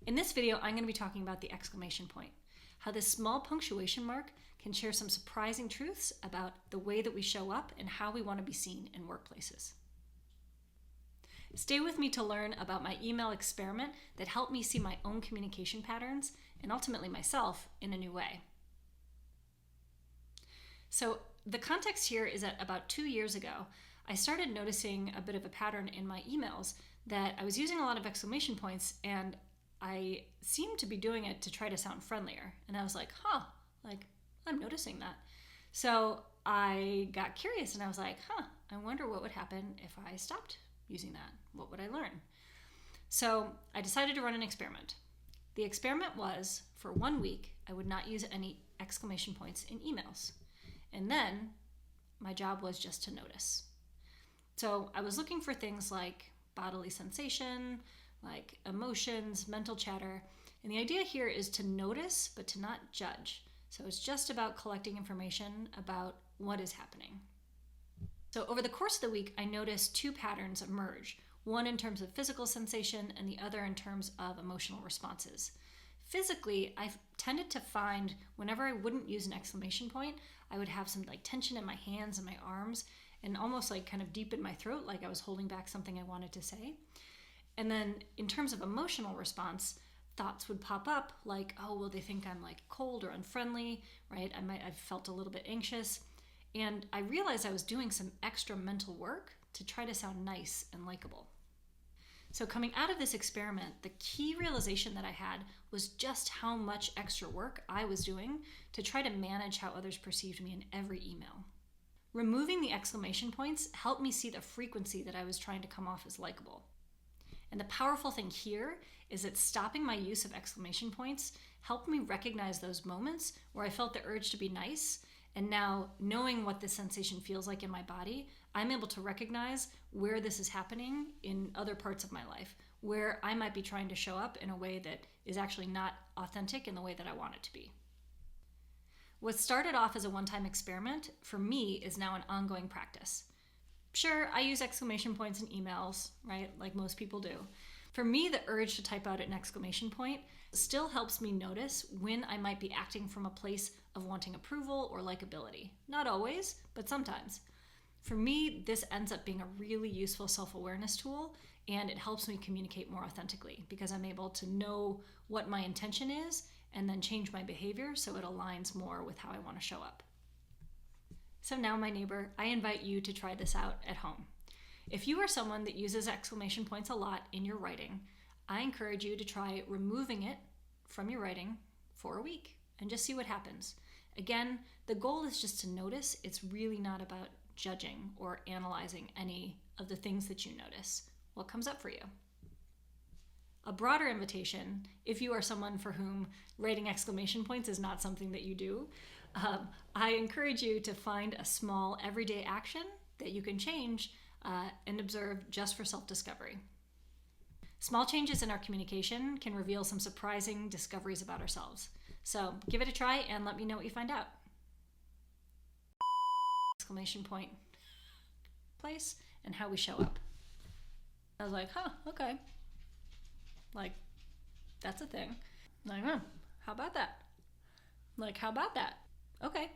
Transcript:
In this video, I'm going to be talking about the exclamation point, how this small punctuation mark can share some surprising truths about the way that we show up and how we want to be seen in workplaces. Stay with me to learn about my email experiment that helped me see my own communication patterns and ultimately myself in a new way. So the context here is that about 2 years ago, I started noticing a bit of a pattern in my emails that I was using a lot of exclamation points and I seemed to be doing it to try to sound friendlier. And I was like, I'm noticing that. So I got curious and I was like, I wonder what would happen if I stopped using that. What would I learn? So I decided to run an experiment. The experiment was, for 1 week, I would not use any exclamation points in emails. And then my job was just to notice. So I was looking for things like bodily sensation, like emotions, mental chatter. And the idea here is to notice, but to not judge. So it's just about collecting information about what is happening. So over the course of the week, I noticed 2 patterns emerge, one in terms of physical sensation and the other in terms of emotional responses. Physically, I've tended to find whenever I wouldn't use an exclamation point, I would have some tension in my hands and my arms and almost kind of deep in my throat, like I was holding back something I wanted to say. And then in terms of emotional response, thoughts would pop up like, will they think I'm cold or unfriendly, right? I felt a little bit anxious. And I realized I was doing some extra mental work to try to sound nice and likable. So coming out of this experiment, the key realization that I had was just how much extra work I was doing to try to manage how others perceived me in every email. Removing the exclamation points helped me see the frequency that I was trying to come off as likable. And the powerful thing here is that stopping my use of exclamation points helped me recognize those moments where I felt the urge to be nice. And now, knowing what this sensation feels like in my body, I'm able to recognize where this is happening in other parts of my life, where I might be trying to show up in a way that is actually not authentic in the way that I want it to be. What started off as a one-time experiment, for me, is now an ongoing practice. Sure, I use exclamation points in emails, right, like most people do. For me, the urge to type out an exclamation point still helps me notice when I might be acting from a place of wanting approval or likability. Not always, but sometimes. For me, this ends up being a really useful self-awareness tool, and it helps me communicate more authentically because I'm able to know what my intention is and then change my behavior so it aligns more with how I want to show up. So now, my neighbor, I invite you to try this out at home. If you are someone that uses exclamation points a lot in your writing, I encourage you to try removing it from your writing for a week and just see what happens. Again, the goal is just to notice. It's really not about judging or analyzing any of the things that you notice. What comes up for you? A broader invitation, if you are someone for whom writing exclamation points is not something that you do, I encourage you to find a small everyday action that you can change and observe just for self-discovery. Small changes in our communication can reveal some surprising discoveries about ourselves. So give it a try and let me know what you find out. Exclamation point place and how we show up. I was like, okay. That's a thing. How about that? How about that? Okay.